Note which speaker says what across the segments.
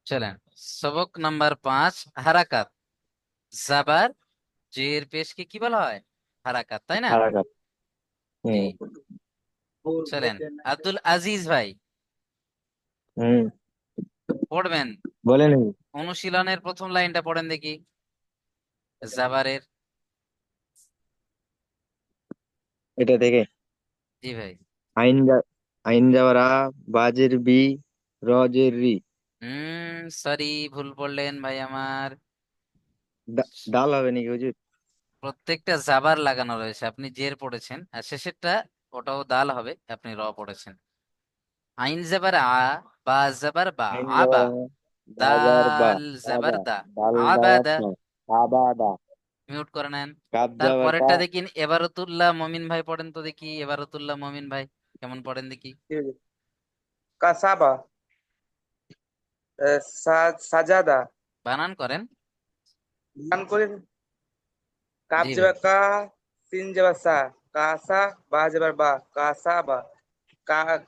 Speaker 1: চলেন, সবক নাম্বার 5, হারাকাত। জাবার জের পেশকে কি বলা হয়? হারাকাত, তাই না?
Speaker 2: হারাকাত।
Speaker 1: জি।
Speaker 2: হুম।
Speaker 1: চলেন, আব্দুল আজিজ ভাই
Speaker 2: হুম।
Speaker 1: পড়বেন।
Speaker 2: বলেন।
Speaker 1: অনুশীলনের প্রথম লাইনটা পড়েন দেখি, জাবারের।
Speaker 2: এটা থেকে
Speaker 1: জি ভাই।
Speaker 2: আইন আইন যাওয়ার বাজের বি, রজের রি।
Speaker 1: সরি, ভুল পড়লেন ভাই আমার।
Speaker 2: ডাল হবে নাকি হুজুর?
Speaker 1: প্রত্যেকটা জাবার লাগানো রয়েছে, আপনি জের পড়েছেন আর শেষেরটা ওটাও দাল হবে, আপনি র পড়েছেন। আইন জাবার আ, বা জাবার বা,
Speaker 2: আইন
Speaker 1: আবা।
Speaker 2: যাওয়ার বাজার বা,
Speaker 1: দাল জাবার
Speaker 2: আবা,
Speaker 1: দা,
Speaker 2: ডাল দেওয়ার
Speaker 1: আবাদা।
Speaker 2: কা, আবাদা,
Speaker 1: মিউট করে নেন।
Speaker 2: কাপ যাওয়ার কা।
Speaker 1: তারপরেরটা দেখি, এবারতুল্লাহ মমিন ভাই পড়েন তো দেখি, এবারতুল্লাহ মমিন ভাই কেমন পড়েন দেখি।
Speaker 3: কাসাবা, সাজাদা।
Speaker 1: বানান করেন।
Speaker 3: গান করে কাপ
Speaker 1: জি ভাই।
Speaker 3: যাবার কা, সিন যাবার সা, কাসা, বা যাবার বা, কাসা বা।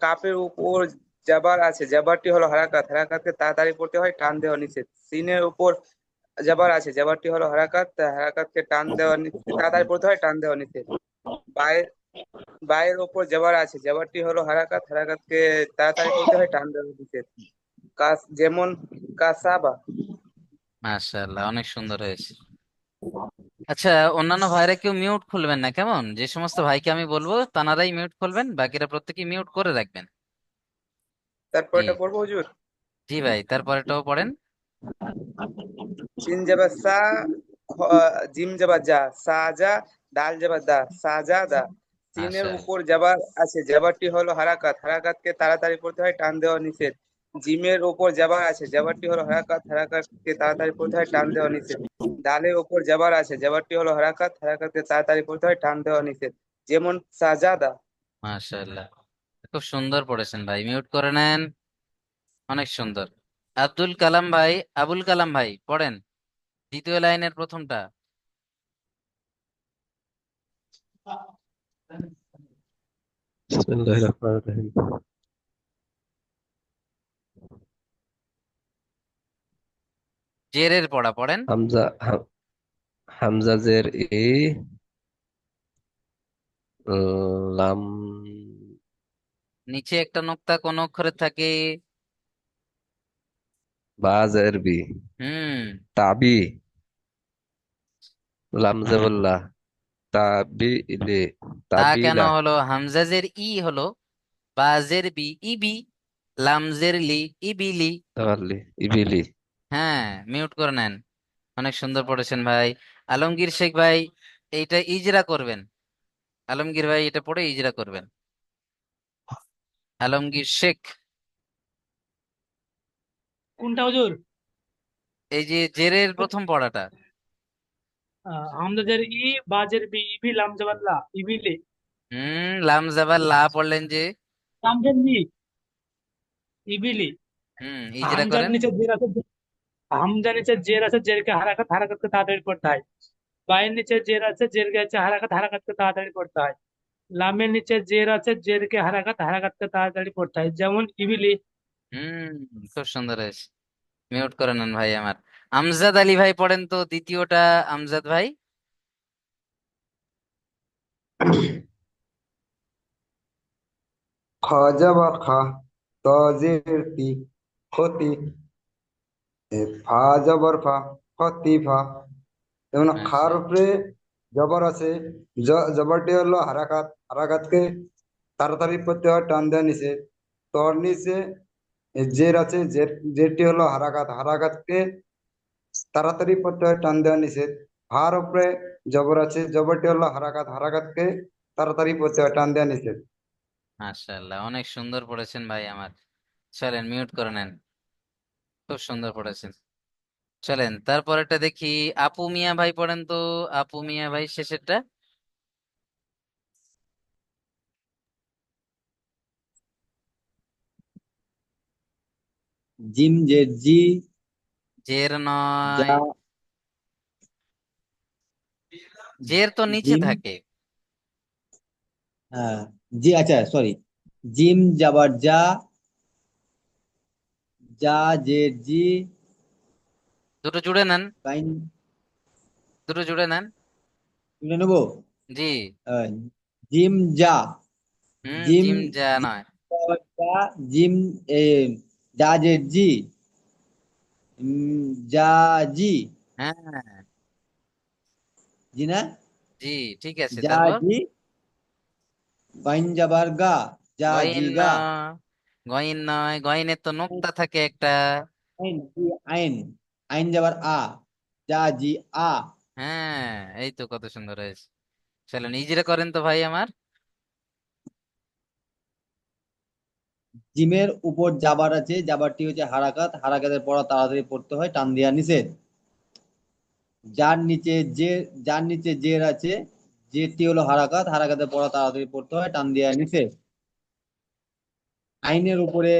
Speaker 3: কাপের উপর জাবার আছে, জাবারটি হলো হারাকাত, হারাকাতকে তাড়াতাড়ি পড়তে হয়, টান দেওয়া নিষেধ। সিনের উপর জাবার আছে, জাবারটি হলো হারাকাত, হারাকাতকে টান দেওয়া নিষেধ, তাড়াতাড়ি পড়তে হয়, টান দেওয়া নিষেধ। বায়ের বায়ের ওপর জাবার আছে, জাবারটি হলো হারাকাত, হারাকাতকে তাড়াতাড়ি পড়তে হয়, টান দেওয়া নিষেধ। যেমন কাসাবা।
Speaker 1: মাশাআল্লাহ, অনেক সুন্দর হয়েছে। আচ্ছা, অন্যান্য ভাইরা কেউ মিউট খুলবেন না কেমন? যে সমস্ত ভাইকে আমি বলবো তানারাই মিউট খুলবেন, বাকিরা প্রত্যেকেই মিউট করে রাখবেন।
Speaker 3: তারপর
Speaker 1: জি।
Speaker 3: এটা পড়বো হুজুর।
Speaker 1: জি ভাই, তারপরেটাও পড়েন।
Speaker 3: সিন যাবার সা, জিম যাবার যা, সাজা, দাল যাবার দা, সাজা দা। সিনের
Speaker 1: মাশাআল্লাহ।
Speaker 3: উপর জাবার আছে, জাবারটি হলো হারাকাত, হারাকাতকে তাড়াতাড়ি পড়তে হয়, টান দেওয়া নিষেধ। জিমের উপর জাবার আছে, জাবারটি হলো হারাকাত, হারাকাতকে তাড়াতাড়ি পড়তে হয়, টান দেওয়া নিষেধ। দালের উপর জাবার আছে, জাবারটি হলো হারাকাত, হারাকাতকে তাড়াতাড়ি পড়তে হয়, টান দেওয়া নিষেধ। যেমন সাজাদা।
Speaker 1: মাশাআল্লাহ, খুব সুন্দর পড়েছেন ভাই, মিউট করে নেন। অনেক সুন্দর। আব্দুল কালাম ভাই, আবুল কালাম ভাই পড়েন দ্বিতীয় লাইনের প্রথমটা।
Speaker 4: বিসমিল্লাহির রহমানির রহিম।
Speaker 1: জেরের পড়া পড়েন।
Speaker 4: হামজা হামজা জের ই, লাম
Speaker 1: নিচে একটা নোক্তা কোন অক্ষরে থাকে?
Speaker 4: বা জের বি,
Speaker 1: হুম।
Speaker 4: তাবি, লাম জবল্লা, তাবি ইলে,
Speaker 1: তা কেন
Speaker 4: তাবিলা।
Speaker 1: হলো? হামজাজের ই হলো, বাজের বি ইবি, লামজের লি ইবিলি।
Speaker 4: তাওয়াল্লি ইবিলি।
Speaker 1: হ্যাঁ, মিউট করে নেন। অনেক সুন্দর পড়েছেন ভাই। আলমগীর শেখ ভাই, এইটা ইজরা করবেন। আলমগীর ভাই এটা পড়ে ইজরা করবেন। আলমগীর শেখ,
Speaker 5: কোনটা হুজুর?
Speaker 1: এই যে জেরের প্রথম পড়াটা।
Speaker 5: হামজাদের ই, বাজের বি, ইবি, লাম জাবার লা, ইবিলি।
Speaker 1: লাম জাবার লা পড়লেন যে।
Speaker 5: লামজের লি, ইবিলি।
Speaker 1: ইজরা
Speaker 5: হামজার
Speaker 1: করেন।
Speaker 5: নিচে জের আছে, হামজার নিচে জের আছে, জেরকে হারাকাত, হারাকাতকে তাড়াতাড়ি করতে হয়। বায়ের নিচে জের আছে, জেরকে আছে হারাকাত, হারাকাতকে তাড়াতাড়ি করতে হয়। লামের নিচে জের আছে, জেরকে হারাকাত, হারাকাতকে তাড়াতাড়ি করতে হয়। যেমন ইবিলি।
Speaker 1: হুম, খুব সুন্দর হয়েছে। মিউট করে নেন ভাই আমার। আমজাদ আলী ভাই পড়েন তো দ্বিতীয়টা। আমজাদ ভাই।
Speaker 3: খ যাবার খা, তজের তি, ক্ষতি। ফা যাবার ফা, ক্ষতি ফা। যেমন খার
Speaker 1: আচ্ছা।
Speaker 3: উপরে জবর আছে, জবরটি হলো হারাকাত, হারাকাতকে তাড়াতাড়ি করতে হয়, টান দেওয়া নিচে। তর নিচে জের আছে, জেরটি হলো হারাকাত, হারাকাতকে তাড়াতাড়ি করতে হয়, টান দেওয়া নিষেধ। হার উপরে জবর আছে, জবরটি হলো হারাকাত, হারাকাতকে তাড়াতাড়ি করতে হয়, টান দেওয়া নিষেধ।
Speaker 1: মাশাআল্লাহ, অনেক সুন্দর পড়েছেন ভাই আমার। চলেন, মিউট করে নেন। খুব সুন্দর পড়েছেন। চলেন, তারপরেরটা দেখি। আপু মিয়া ভাই পড়েন তো। আপু মিয়া ভাই শেষেরটা।
Speaker 2: জিম যে জি,
Speaker 1: জের
Speaker 2: যা,
Speaker 1: নয়, জের তো নিচে
Speaker 2: জিম।
Speaker 1: থাকে।
Speaker 2: হ্যাঁ, জি, আচ্ছা, সরি।
Speaker 6: জিম যাবার যা, যা জের জি,
Speaker 1: দুটো জুড়ে নেন,
Speaker 6: গাইন
Speaker 1: দুটো জুড়ে নেন।
Speaker 6: তুলে নেবো।
Speaker 1: জি।
Speaker 6: আহ, জিম যা, জিম
Speaker 1: জিম যা
Speaker 6: জিম
Speaker 1: নয়।
Speaker 6: যাবার যা, জিম এ যা জের জি, যা জি,
Speaker 1: হ্যাঁ।
Speaker 6: জি না,
Speaker 1: জি, ঠিক আছে,
Speaker 6: যা
Speaker 1: তারপর
Speaker 6: জি, গাইন যাবার গা, যা জি
Speaker 1: গয়িন
Speaker 6: গা,
Speaker 1: গয়িন নয়, গয়িনের তো নোক্তা থাকে একটা।
Speaker 6: আইন জি আইন, আইন যাবার আ, যা জি আ,
Speaker 1: হ্যাঁ, এই তো কত সুন্দর হয়েছে। চলো নিজেরা করেন তো ভাই আমার।
Speaker 6: জিমের উপর জাবার আছে, জাবারটি হচ্ছে হারাকাত, হারাকাতের পড়া তাড়াতাড়ি পড়তে হয়, টান দেওয়া নিষেধ। যার নিচে যে, যার নিচে জের আছে, জেরটি হলো হারাকাত, হারাকাতের পড়া তাড়াতাড়ি পড়তে হয়, টান দেওয়া নিষেধ। আইনের উপরে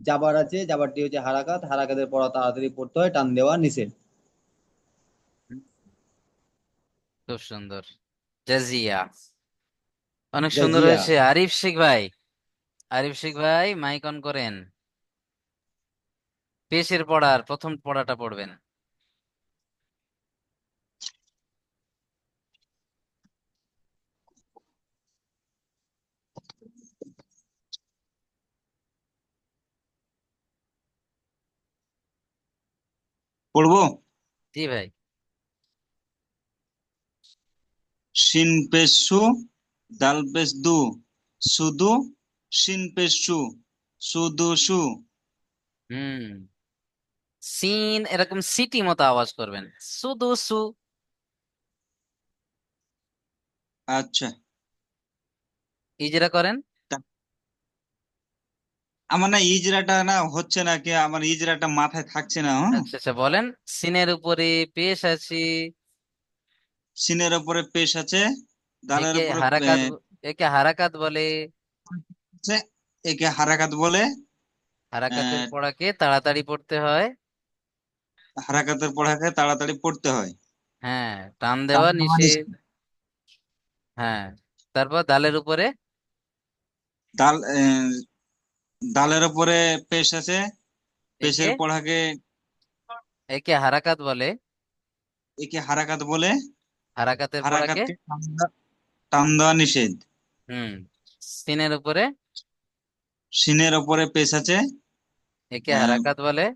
Speaker 6: জাবার আছে, জাবারটি হচ্ছে হারাকাত, হারাকাতের পড়া তাড়াতাড়ি পড়তে হয়, টান দেওয়া নিষেধ।
Speaker 1: হুম, খুব সুন্দর। জাজিয়া, অনেক সুন্দর
Speaker 6: জাজিয়া,
Speaker 1: হয়েছে। আরিফ শেখ ভাই, আরিফ শেখ ভাই মাইক অন করেন। পেশের পড়ার প্রথম পড়াটা পড়বেন।
Speaker 7: পড়বো।
Speaker 1: জি ভাই।
Speaker 7: শিন পেশ সু, দাল পেশ দু, সুদু, শিন পেশ সু, সুদু সু।
Speaker 1: হুম, সিন এরকম সিটি মতো আওয়াজ করবেন। সুদু সু।
Speaker 7: আচ্ছা।
Speaker 1: ইজরা করেন।
Speaker 7: তা- আমার না ইজরাটা না হচ্ছে না, কি আমার ইজরাটা মাথায় থাকছে না। হ্যাঁ,
Speaker 1: আচ্ছা আচ্ছা, বলেন। সিনের উপরে পেশ আছে,
Speaker 7: সিনের উপরে পেশ আছে, দালের
Speaker 1: একে
Speaker 7: উপরে
Speaker 1: হারাকাত, একে হারাকাত বলে।
Speaker 7: আছে, একে হারাকাত বলে।
Speaker 1: হারাকাতের
Speaker 7: আহ,
Speaker 1: পড়াকে তাড়াতাড়ি পড়তে হয়।
Speaker 7: হারাকাতের পড়াকে তাড়াতাড়ি পড়তে হয়।
Speaker 1: হ্যাঁ, টান
Speaker 7: টান
Speaker 1: দেওয়া
Speaker 7: দেওয়া
Speaker 1: নিষেধ।
Speaker 7: নিষেধ।
Speaker 1: হ্যাঁ, তারপর দালের উপরে,
Speaker 7: দাল দালের উপরে পেশ আছে,
Speaker 1: একে
Speaker 7: পেশের পড়াকে
Speaker 1: একে হারাকাত বলে।
Speaker 7: একে হারাকাত বলে।
Speaker 1: হারাকাতের পড়াকে,
Speaker 7: হারাকাতকে টান দেওয়া নিষেধ।
Speaker 1: হুম, সিনের উপরে,
Speaker 7: সিনের ওপরে পেশ আছে,
Speaker 1: একে
Speaker 7: আহ,
Speaker 1: হারাকাত বলে।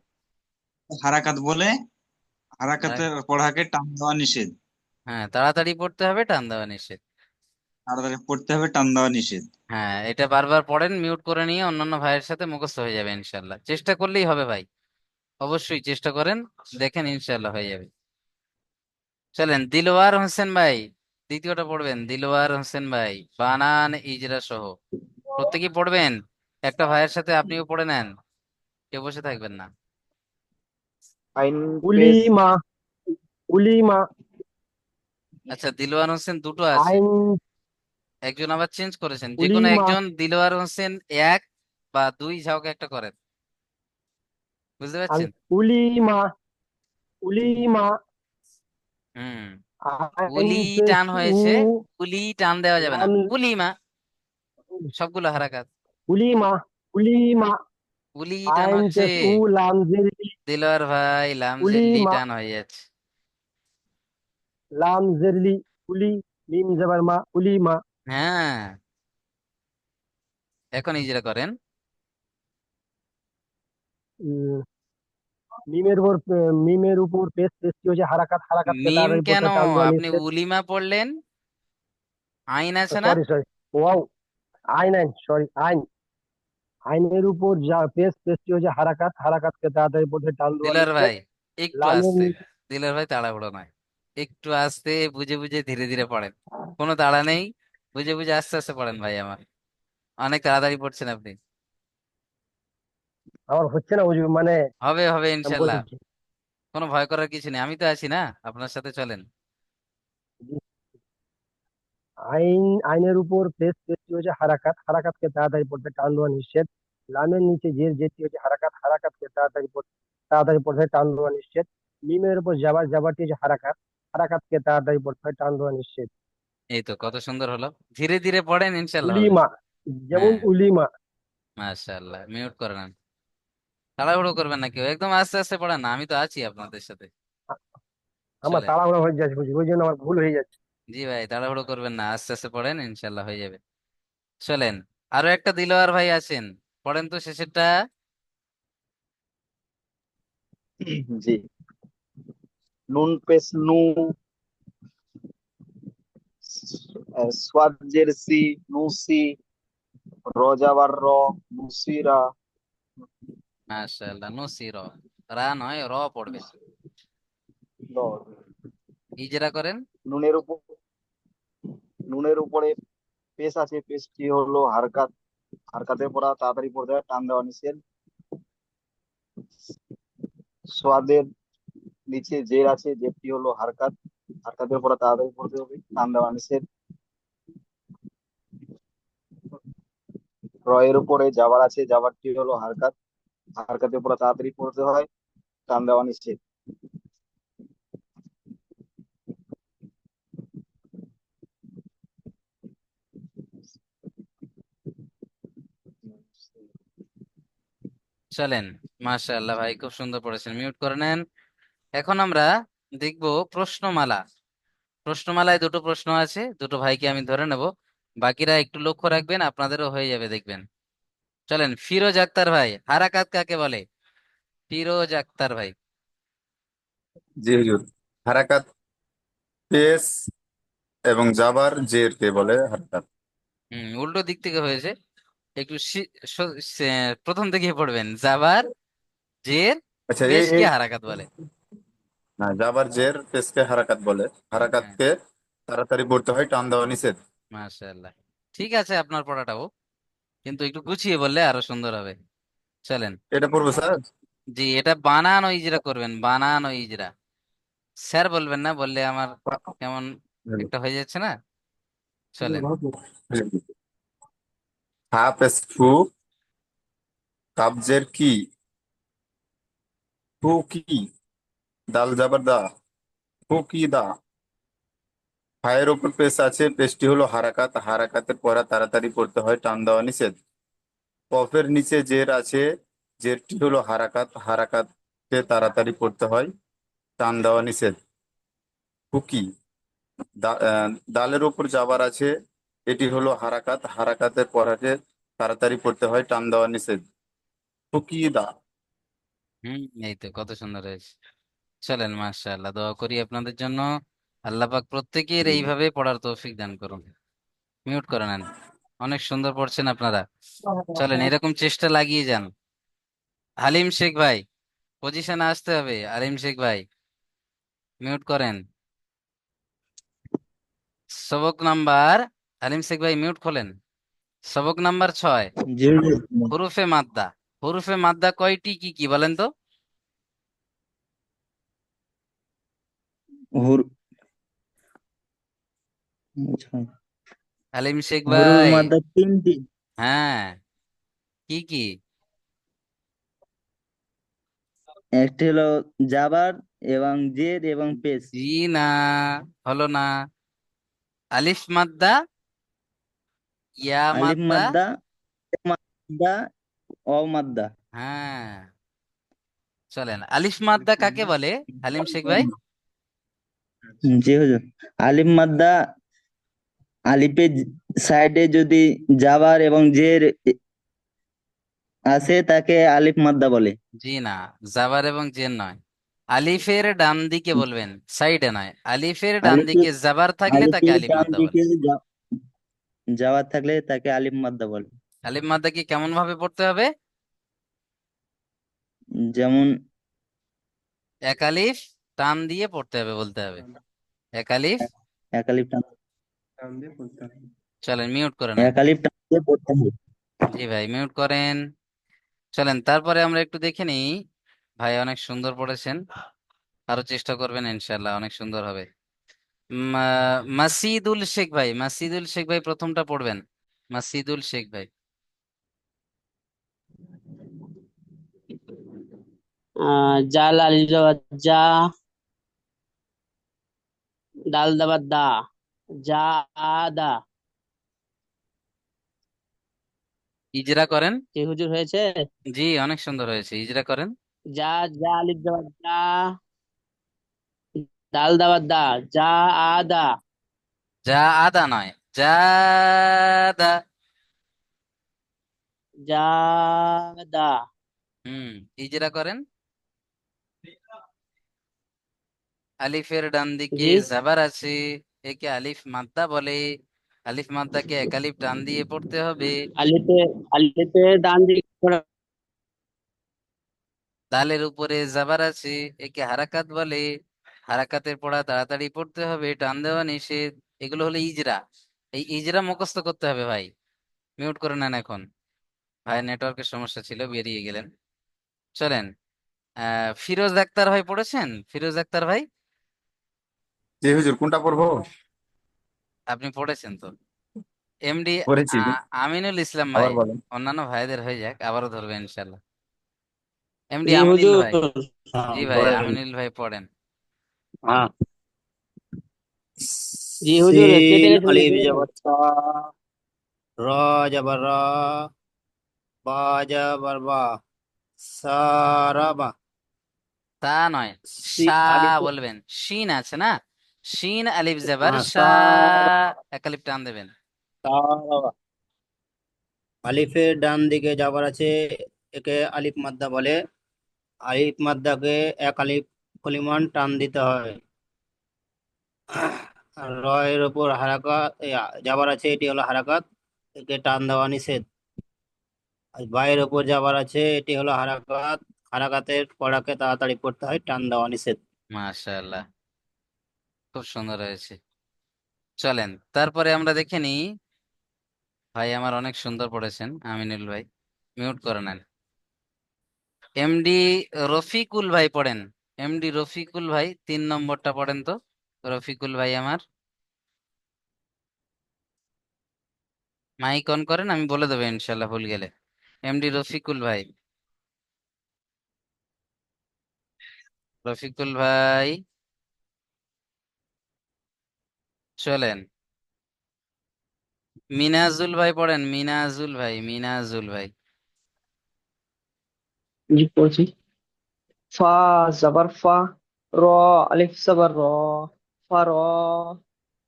Speaker 7: হারাকাত বলে।
Speaker 1: হারা-
Speaker 7: হারাকাতের পড়াকে টান দেওয়া নিষেধ।
Speaker 1: হ্যাঁ, তাড়াতাড়ি পড়তে হবে, টান দেওয়া নিষেধ।
Speaker 7: তাড়াতাড়ি পড়তে হবে, টান দেওয়া নিষেধ।
Speaker 1: হ্যাঁ, এটা বারবার পড়েন, মিউট করে নিয়ে অন্যান্য ভাইয়ের সাথে মুখস্থ হয়ে যাবে ইনশাল্লাহ। চেষ্টা করলেই হবে ভাই, অবশ্যই চেষ্টা করেন, দেখেন ইনশাল্লাহ হয়ে যাবে। চলেন দিলওয়ার হোসেন ভাই, দ্বিতীয়টা পড়বেন। দিলওয়ার হোসেন ভাই, বানান ইজরা সহ প্রত্যেকেই পড়বেন। একটা ভাইয়ের সাথে আপনিও পড়ে নেন, কেউ বসে থাকবেন না।
Speaker 2: আইন পেশ
Speaker 8: উলিমা, উলিমা,
Speaker 1: আচ্ছা, দিলওয়ার হোসেন দুটো আছে,
Speaker 8: আইন,
Speaker 1: একজন আবার চেঞ্জ করেছেন, যে কোনো
Speaker 8: উলিমা,
Speaker 1: একজন। দিলওয়ার হোসেন এক বা দুই, যাওক একটা করেন, বুঝতে
Speaker 8: আল
Speaker 1: পারছেন?
Speaker 8: উলিমা, উলিমা,
Speaker 1: হুম,
Speaker 8: আইন
Speaker 1: উলি টান
Speaker 8: পেশু,
Speaker 1: হয়েছে, উলি টান দেওয়া যাবে না,
Speaker 8: লাম,
Speaker 1: উলিমা, সবগুলো হারাকাত।
Speaker 8: উলিমা, উলিমা,
Speaker 1: উলি টান
Speaker 8: আইন
Speaker 1: হচ্ছে,
Speaker 8: পেশু, লাম জেরলি,
Speaker 1: দিলওয়ার ভাই লামজেল্লি
Speaker 8: উলিমা,
Speaker 1: টান হয়ে যাচ্ছে।
Speaker 8: লাম জেরলি, উলি, মিম জবর মা, উলিমা,
Speaker 1: হ্যাঁ, এখন ইজরা করেন।
Speaker 8: উম, মিমের উপর পেশ, পেশটি হচ্ছে হারাকাত, হারাকাতকে
Speaker 1: মিম
Speaker 8: তাড়াতাড়ি
Speaker 1: কেন?
Speaker 8: পড়তে টান দেওয়া
Speaker 1: আপনি
Speaker 8: নিষেধ।
Speaker 1: উলিমা পড়লেন, আইন আছে না?
Speaker 8: সরি সরি, ওয়াও, আইন, আইন, সরি, আইন, আইনের উপর যা পেশ, পেশটি হচ্ছে হারাকাত, হারাকাতকে তাড়াতাড়ি পড়তে টান দেওয়া
Speaker 1: দিলার
Speaker 8: নিষেধ।
Speaker 1: ভাই একটু
Speaker 8: লামের
Speaker 1: আস্তে, দিলার ভাই তাড়াহুড়ো নয়, একটু আস্তে, বুঝে বুঝে ধীরে ধীরে পড়েন, কোনো তাড়া নেই, বুঝে বুঝে আস্তে আস্তে পড়েন ভাই আমার, অনেক তাড়াতাড়ি পড়ছেন আপনি।
Speaker 8: আমার হচ্ছে না বুঝি, মানে
Speaker 1: হবে হবে
Speaker 8: আমি করে
Speaker 1: ইনশাল্লাহ,
Speaker 8: দিচ্ছি।
Speaker 1: কোনো ভয় করার কিছু নেই, আমি তো আছি না আপনার সাথে, চলেন।
Speaker 8: আইন, আইনের উপর পেশ, পেশটি হচ্ছে হারাকাত, হারাকাতকে তাড়াতাড়ি পড়তে টান দেওয়া নিষেধ। লামের নিচে জের, জেরটি হচ্ছে হারাকাত, হারাকাতকে তাড়াতাড়ি পড়তে টান দেওয়া নিষেধ। মিমের উপর জাবার, জাবারটি হচ্ছে হারাকাত, হারাকাতকে তাড়াতাড়ি পড়তে টান দেওয়া নিষেধ।
Speaker 1: এই তো কত সুন্দর হলো, ধীরে ধীরে পড়েন ইনশাল্লাহ হবে।
Speaker 8: উলিমা, যেমন
Speaker 1: হ্যাঁ,
Speaker 8: উলিমা।
Speaker 1: মাশাআল্লাহ, মিউট করে নেন। তাড়াহুড়ো করবেন না কেউ, একদম আস্তে আস্তে পড়েন না, আমি তো আছি আপনাদের সাথে।
Speaker 8: আমার
Speaker 1: চলেন।
Speaker 8: তাড়াহুড়া হয়ে যাচ্ছে বুঝি, ওই জন্য আমার ভুল হয়ে যাচ্ছে।
Speaker 1: জি ভাই, তাড়াহুড়ো করবেন না, আস্তে আস্তে পড়েন, ইনশাল্লাহ হয়ে যাবে। চলেন, আরো একটা দিলওয়ার ভাই আছেন, পড়েন তো শেষেরটা।
Speaker 9: জি। নুন পেশ নু, সোয়াজের সি, নুসি, রোজাবার র, নুসিরা।
Speaker 1: মাশাআল্লাহ, নসির, রা নয়, র পড়বেন।
Speaker 9: ল।
Speaker 1: ইজরা করেন।
Speaker 9: নুনের উপর, নুনের উপরে পেশ আছে, পেশটি হলো হারকাত, হারকাতে পড়া তাড়াতাড়ি পড়তে হয়, টান দেওয়া নিষেধ। সোয়াদের নিচে জের আছে, জেরটি হলো হারকাত, হারকাতে পড়া তাড়াতাড়ি পড়তে হবে, টান দেওয়া নিষেধ। র এর উপরে জাবার আছে, জাবারটি হলো হারকাত, হারকাতে পড়া তাড়াতাড়ি পড়তে হয়, টান দেওয়া নিষেধ।
Speaker 1: চলেন, মাশাআল্লাহ ভাই, খুব সুন্দর পড়েছেন, মিউট করে নেন। এখন আমরা দেখব প্রশ্নমালা। প্রশ্নমালায় দুটো প্রশ্ন আছে, দুটো ভাইকে আমি ধরে নেব, বাকিরা একটু লক্ষ্য রাখবেন, আপনাদেরও হয়ে যাবে দেখবেন। চলেন, ফিরোজ আক্তার ভাই, হারাকাত কাকে বলে? ফিরোজ আক্তার ভাই।
Speaker 10: জি হুজুর, হারাকাত পেস এবং জাবার জের কে বলে হারাকাত।
Speaker 1: উল্টো দিক থেকে হয়েছে, একটু প্রথম থেকে পড়বেন। জাবার, জের,
Speaker 10: আচ্ছা, এই
Speaker 1: পেশকে
Speaker 10: এই
Speaker 1: হারাকাত বলে।
Speaker 10: না, জাবার জের পেসকে হারাকাত বলে,
Speaker 1: হ্যাঁ,
Speaker 10: হারাকাতকে তাড়াতাড়ি পড়তে হয়, টান দেওয়া নিষেধ।
Speaker 1: মাশাআল্লাহ, ঠিক আছে আপনার পড়াটাও, কিন্তু একটু গুছিয়ে বললে আরো সুন্দর হবে। চলেন।
Speaker 10: এটা পড়বো স্যার?
Speaker 1: জি, এটা বানান ও ইজরা করবেন, বানান ও ইজরা। স্যার বলবেন না, বললে আমার কেমন একটা হয়ে যাচ্ছে না। চলেন।
Speaker 10: হা পেস ফু, কাবজের কি, ফু কি, দাল জাবার দা, ফু কি দা। ফায়ের উপর পেশ আছে, পেশটি হলো হারাকাত, হারাকাতের পড়া তাড়াতাড়ি পড়তে হয়, টান দেওয়া নিষেধ। কফের নিচে জের আছে, জেরটি হলো হারাকাত, হারাকাতকে তাড়াতাড়ি পড়তে হয়, টান দেওয়া নিষেধ। কুকি, দালের উপর জাবার আছে, এটি হলো হারাকাত, হারাকাতের পড়াকে তাড়াতাড়ি পড়তে হয়, টান দেওয়া নিষেধ। কুকি দা।
Speaker 1: এই তো কত সুন্দর হয়েছে। চলেন, মাশাআল্লাহ, দোয়া করি আপনাদের জন্য, আল্লাহ পাক প্রত্যেকের এইভাবে পড়ার তৌফিক দান করুন। মিউট করে নেন। অনেক সুন্দর পড়ছেন আপনারা। চলেন, এরকম চেষ্টা লাগিয়ে যান। হালিম শেখ ভাই, পজিশনে আসতে হবে। আলিম শেখ ভাই, মিউট করেন। সবক নাম্বার, আলিম শেখ ভাই মিউট খোলেন। সবক নাম্বার 6,
Speaker 6: জি হুজুর।
Speaker 1: হুরুফে মাদ্দা। হুরুফে মাদ্দা কয়টি, কি কি বলেন তো?
Speaker 6: হুর আচ্ছা।
Speaker 1: আলিম শেখ
Speaker 6: হুরুর
Speaker 1: ভাই।
Speaker 6: মাদ্দা তিনটি।
Speaker 1: হ্যাঁ, কি কি?
Speaker 6: একটি হলো জাবার এবং জের এবং পেশ।
Speaker 1: জি না, হলো না। আলিফ মাদ্দা, ইয়া
Speaker 6: আলিফ
Speaker 1: মাদ্দা।
Speaker 6: মাদ্দা, মাদ্দা, অ মাদ্দা।
Speaker 1: হ্যাঁ, চলেন, আলিফ মাদ্দা কাকে বলে হালিম শেখ ভাই?
Speaker 6: জি হুজুর। আলিফ মাদ্দা, আলিফের সাইডে যদি জাবার এবং জের আছে তাকে আলিফ মাদ্দা বলে।
Speaker 1: জি না, জাবার এবং জের নয়। আলিফের ডান দিকে বলবেন, সাইডে নয়। আলিফের ডান দিকে
Speaker 6: আলিফের
Speaker 1: জাবার থাকলে তাকে
Speaker 6: আলিফের
Speaker 1: আলিফ
Speaker 6: ডান
Speaker 1: মাদ্দা বলে।
Speaker 6: দিকে জাবার থাকলে তাকে আলিফ মাদ্দা বলে।
Speaker 1: আলিফ মাদ্দা কি কেমন ভাবে পড়তে হবে?
Speaker 6: যেমন
Speaker 1: এক আলিফ টান দিয়ে পড়তে হবে, বলতে হবে এক আলিফ।
Speaker 6: এক আলিফ টান,
Speaker 1: চলেন, মিউট করে নেন।
Speaker 6: এক আলিফ টান দিয়ে পড়তে হবে।
Speaker 1: জি ভাই, মিউট করেন। চলেন, তারপরে আমরা একটু দেখে নিই। ভাই অনেক সুন্দর পড়েছেন, আরো চেষ্টা করবেন, ইনশাল্লাহ অনেক সুন্দর হবে। মাসিদুল শেখ ভাই, মাসিদুল শেখ ভাই প্রথমটা পড়বেন। মাসিদুল শেখ ভাই।
Speaker 11: জাল আলিফ জবর যা, দাল দাবার দা, যা আদা,
Speaker 1: ইজরা করেন।
Speaker 11: কি হুজুর হয়েছে?
Speaker 1: জি, অনেক সুন্দর হয়েছে, ইজরা করেন।
Speaker 11: যা, যা আলিফ জবর যা, দাল দাবার দা, যা আদা,
Speaker 1: যা আদা নয়, যা দা।
Speaker 11: যা দা।
Speaker 1: হুম, ইজরা করেন। আলিফের ডান দিকে
Speaker 11: জি,
Speaker 1: জাবার আছে, একে আলিফ মাদ্দা বলে। আলিফ মাদ্দাকে এক আলিফ টান দিয়ে পড়তে হবে।
Speaker 11: আলিফে, আলিফে ডান দিকে
Speaker 1: দালের উপরে জাবার আছে, একে হারাকাত বলে। হারাকাতের পড়া তাড়াতাড়ি পড়তে হবে, টান দেওয়া নিষেধ। এগুলো হলো ইজরা। এই ইজরা মুখস্থ করতে হবে ভাই। মিউট করে নেন এখন। ভাই নেটওয়ার্কের সমস্যা ছিল, বেরিয়ে গেলেন। চলেন। ফিরোজ আক্তার ভাই পড়েছেন? ফিরোজ আক্তার ভাই,
Speaker 10: জি হুজুর, কোনটা পড়বো?
Speaker 1: আপনি পড়েছেন তো? এমডি
Speaker 10: পড়েছি।
Speaker 1: আমিনুল ইসলাম ভাই।
Speaker 10: আবার বলেন।
Speaker 1: অন্যান্য ভাইদের হয়ে যাক, আবারও ধরবেন ইনশাল্লাহ। এমডি
Speaker 11: জি
Speaker 1: আমিনুল
Speaker 11: হুজুর।
Speaker 1: ভাই।
Speaker 6: হ্যাঁ,
Speaker 1: জি ভাই,
Speaker 6: ধরেন।
Speaker 1: আমিনুল ভাই পড়েন।
Speaker 6: হ্যাঁ।
Speaker 11: জি হুজুর, কেটে
Speaker 6: সিন
Speaker 11: গেছে হুজুর,
Speaker 6: আলিফ
Speaker 11: কেটে গেছে।
Speaker 6: জবর সা, র জবর রা, বা জবর বা, সারাবা।
Speaker 1: তা নয়,
Speaker 6: সি
Speaker 1: শা
Speaker 6: আলিফ,
Speaker 1: বলবেন। শিন আছে না, শিন আলিফ জবর
Speaker 6: হ্যাঁ,
Speaker 1: শা। এক আলিফ টান দেবেন।
Speaker 6: সারাবা। আলিফের ডান দিকে যাবার আছে, একে আলিফ মাদ্দা বলে। আলিফ মাদ্দাকে এক আলিফ পরিমাণ টান দিতে হয়। আর র এর উপর হারাকাত যাবার আছে, এটি হলো হারাকাত, একে টান দেওয়া নিষেধ। আর বায়ের উপর যাবার আছে, এটি হলো হারাকাত, হারাকাতের পড়াকে তাড়াতাড়ি পড়তে হয়, টান দেওয়া নিষেধ।
Speaker 1: মাশাআল্লাহ, খুব সুন্দর হয়েছে। চলেন তারপরে আমরা দেখে নিই। ভাই আমার অনেক সুন্দর পড়েছেন আমিনুল ভাই। মিউট করে নেন। এমডি রফিকুল ভাই পড়েন। এমডি রফিকুল ভাই 3 নম্বরটা পড়েন তো। রফিকুল ভাই আমার, মাইক অন করেন, আমি বলে দেবো ইনশাল্লাহ ভুল গেলে। এমডি রফিকুল ভাই। রফিকুল ভাই, চলেন। মিনাজুল ভাই পড়েন, মিনাজুল ভাই, মিনাজুল ভাই।
Speaker 12: জি পড়ছি। ফা জবর ফা, র আলিফ জবর র, ফা র,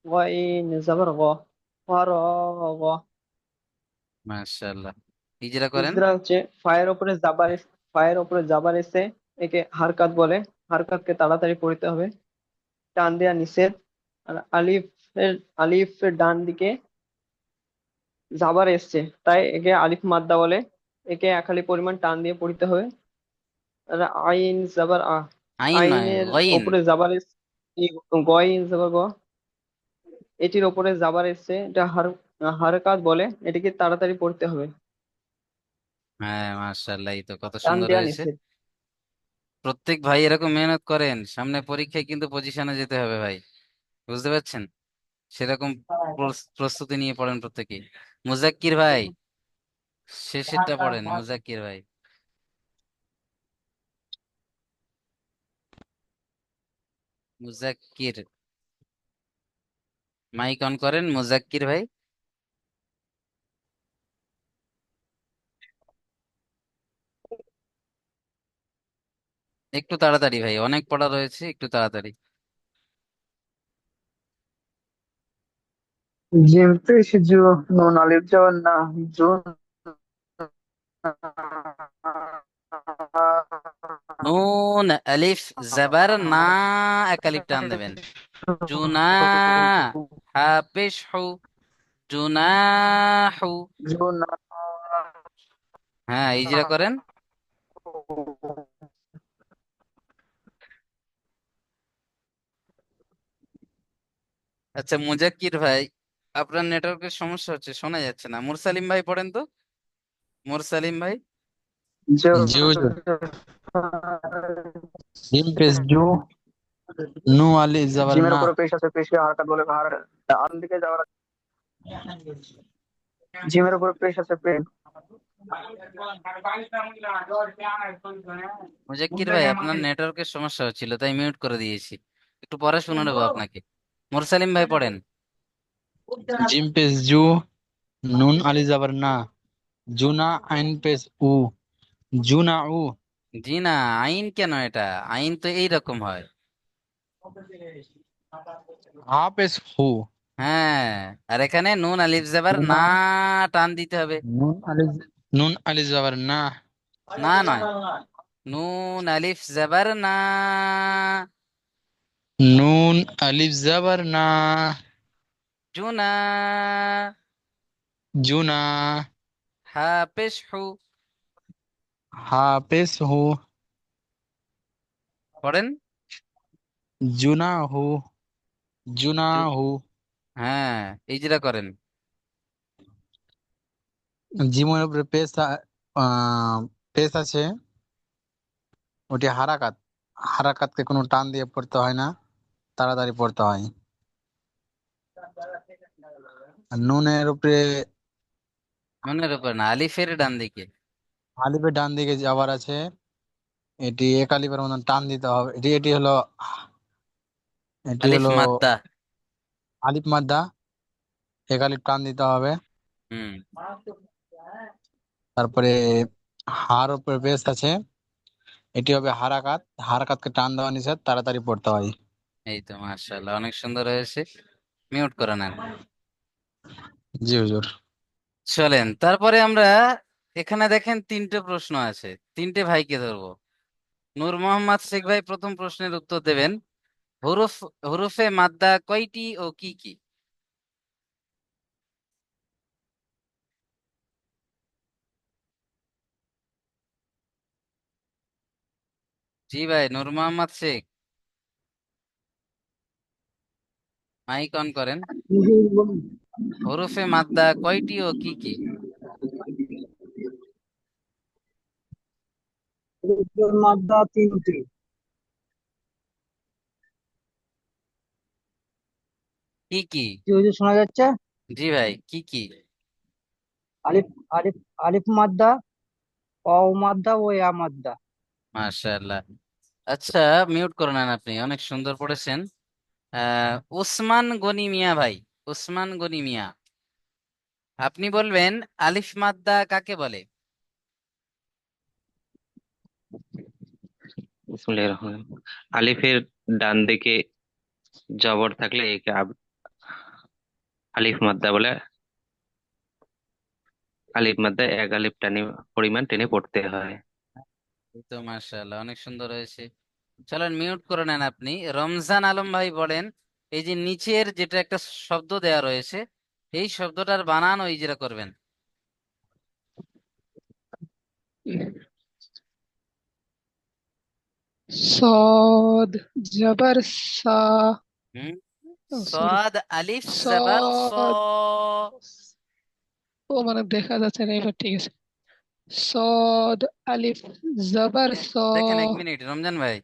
Speaker 12: গইন জবর গ, ফা র গ।
Speaker 1: মাশাআল্লাহ, হিজরা করেন।
Speaker 12: ইজরা হচ্ছে ফায়ের উপরে জাবার ফায়ের উপরে জাবার এসে, একে হারকাত বলে। হারকাতকে তাড়াতাড়ি পড়তে হবে, টান দেয়া নিষেধ। আর আলিফের ডান দিকে জাবার এসছে, তাই একে আলিফ মাদ্দা বলে। একে এক আলিফ পরিমাণ টান দিয়ে পড়তে হবে। আর আইন জাবার আ,
Speaker 1: আইন নয়,
Speaker 12: আইনের
Speaker 1: গইন।
Speaker 12: উপরে জাবার এসছে, গইন জাবার গ। এটির ওপরে জাবার এসছে, এটা হারকাত বলে। এটিকে তাড়াতাড়ি পড়তে হবে,
Speaker 1: হ্যাঁ মাশাআল্লাহ, এই তো কত
Speaker 12: টান
Speaker 1: সুন্দর
Speaker 12: দেয়া
Speaker 1: হয়েছে।
Speaker 12: নিষেধ।
Speaker 1: প্রত্যেক ভাই এরকম মেহনত করেন, সামনে পরীক্ষায় কিন্তু পজিশনে যেতে হবে ভাই। বুঝতে পারছেন? সেরকম প্রস্তুতি নিয়ে পড়েন প্রত্যেকে। মুজাক্কির ভাই, শেষেরটা পড়েন মুজাক্কির ভাই। মুজাক্কির, মাইক অন করেন মুজাক্কির ভাই। একটু তাড়াতাড়ি ভাই, অনেক পড়া রয়েছে, একটু তাড়াতাড়ি।
Speaker 12: জিম পেশ জু, নুন আলিফ জবর না, জু,
Speaker 1: নুন আলিফ জবর না, এক আলিফ টান দেবেন। জুনা, হাফিজ হু, জুনাহু।
Speaker 12: জু না।
Speaker 1: হ্যাঁ, ইজরা করেন। আচ্ছা মুজাক্কির ভাই, আপনার নেটওয়ার্কের সমস্যা হচ্ছে, শোনা যাচ্ছে না। মুরসালিম ভাই পড়েন তো। মুরসালিম ভাই।
Speaker 12: জু,
Speaker 13: জি হুজুর। জিম পেশ জু, নু আলিফ জবর
Speaker 12: জিমের
Speaker 13: না।
Speaker 12: উপরে পেশ আছে, পেশকে হারকাত বলে। ডান দিকে যাওয়ার জিমের উপরে পেশ আছে, পেশ।
Speaker 1: মুজাক্কির ভাই, আপনার নেটওয়ার্কের সমস্যা হচ্ছিল, তাই মিউট করে দিয়েছি। একটু পরে শুনে নেবো আপনাকে। মুরসালিম ভাই পড়েন।
Speaker 13: জিম পেশ জু, নুন আলিফ জবর না। জুনা আইন পেশ উ জুনা উ
Speaker 1: জি না, আইন কেন এটা? আইন তো এইরকম হয়।
Speaker 13: হা পেশ হু
Speaker 1: হ্যাঁ, আর এখানে নুন আলিফ জাবার না,
Speaker 13: জুনা
Speaker 1: টান দিতে হবে।
Speaker 13: নুন আলিফ জাবার না
Speaker 1: না নয়, নুন আলিফ জাবার না।
Speaker 13: নুন আলিফ জাবার না
Speaker 1: জুনা,
Speaker 13: জুনা
Speaker 1: হা পেশ হু।
Speaker 13: হা পেশ হু
Speaker 1: পড়েন।
Speaker 13: জুনা হু জুনা
Speaker 1: জু-
Speaker 13: হু
Speaker 1: হ্যাঁ, এই যেটা করেন।
Speaker 13: জীবনের উপরে পেশ আছে, ওটি হারাকাত। হারাকাতকে কোনো টান দিয়ে পড়তে হয় না, তাড়াতাড়ি পড়তে হয়। আর নুনের উপরে
Speaker 1: নুনের উপর না, আলিফের ডান দিকে।
Speaker 13: আলিফের ডান দিকে যাবার আছে, এটি এক আলিফের মতন টান দিতে হবে। এটি এটি হলো এটি
Speaker 1: আলিফ
Speaker 13: হলো
Speaker 1: মাদ্দা।
Speaker 13: আলিফ মাদ্দা, এক আলিফ টান দিতে হবে।
Speaker 1: হুম,
Speaker 13: তারপরে হার উপরে পেশ আছে, এটি হবে হারাকাত। হারাকাতকে টান দেওয়া নিষেধ, তাড়াতাড়ি পড়তে হয়।
Speaker 1: এই তো মাশাআল্লাহ, অনেক সুন্দর হয়েছে। মিউট করে নেন।
Speaker 13: জি হুজুর।
Speaker 1: চলেন তারপরে আমরা, এখানে দেখেন তিনটে প্রশ্ন আছে, তিনটে ভাইকে ধরবো। নূর মোহাম্মদ শেখ ভাই প্রথম প্রশ্নের উত্তর দেবেন। হুরুফ হুরুফে মাদ্দা কয়টি ও কি কি? জি ভাই, নূর মোহাম্মদ শেখ, মাইক অন করেন। হুরুফে মাদ্দা কয়টি ও কি কি?
Speaker 8: মাদ্দা তিনটি।
Speaker 1: কি কি?
Speaker 8: কি হুজুর শোনা যাচ্ছে?
Speaker 1: জি ভাই, কি কি?
Speaker 8: আলিফ আলিফ আলিফ মাদ্দা, অ মাদ্দা ও ইয়া মাদ্দা।
Speaker 1: মাশাআল্লাহ। আচ্ছা, মিউট করে নেন, আপনি অনেক সুন্দর পড়েছেন। ওসমান গনি মিয়া ভাই, ওসমান গনি মিয়া, আপনি বলবেন আলিফ মাদ্দা কাকে বলে?
Speaker 14: বিসমিল্লাহির রহমানির রহিম। আলিফের ডান দিকে জবর থাকলে একে আলিফ মাদ্দা বলে। আলিফ মাদ্দা এক আলিফ পরিমাণ টেনে পড়তে হয়।
Speaker 1: এই তো মাশাআল্লাহ, অনেক সুন্দর হয়েছে। চলেন মিউট করে নেন আপনি। রমজান আলম ভাই বলেন, এই যে নিচের যেটা একটা শব্দ দেয়া রয়েছে, এই শব্দটার বানান ওই যেটা করবেন।
Speaker 15: صاد جبر سا
Speaker 1: হুম,
Speaker 15: সরি
Speaker 1: সদ আলিফ জবর স।
Speaker 15: صاد ও মানে দেখা যাচ্ছে না, এবার ঠিক আছে। صاد আলিফ জবর স।
Speaker 1: দেখেন, এক মিনিট রমজান ভাই,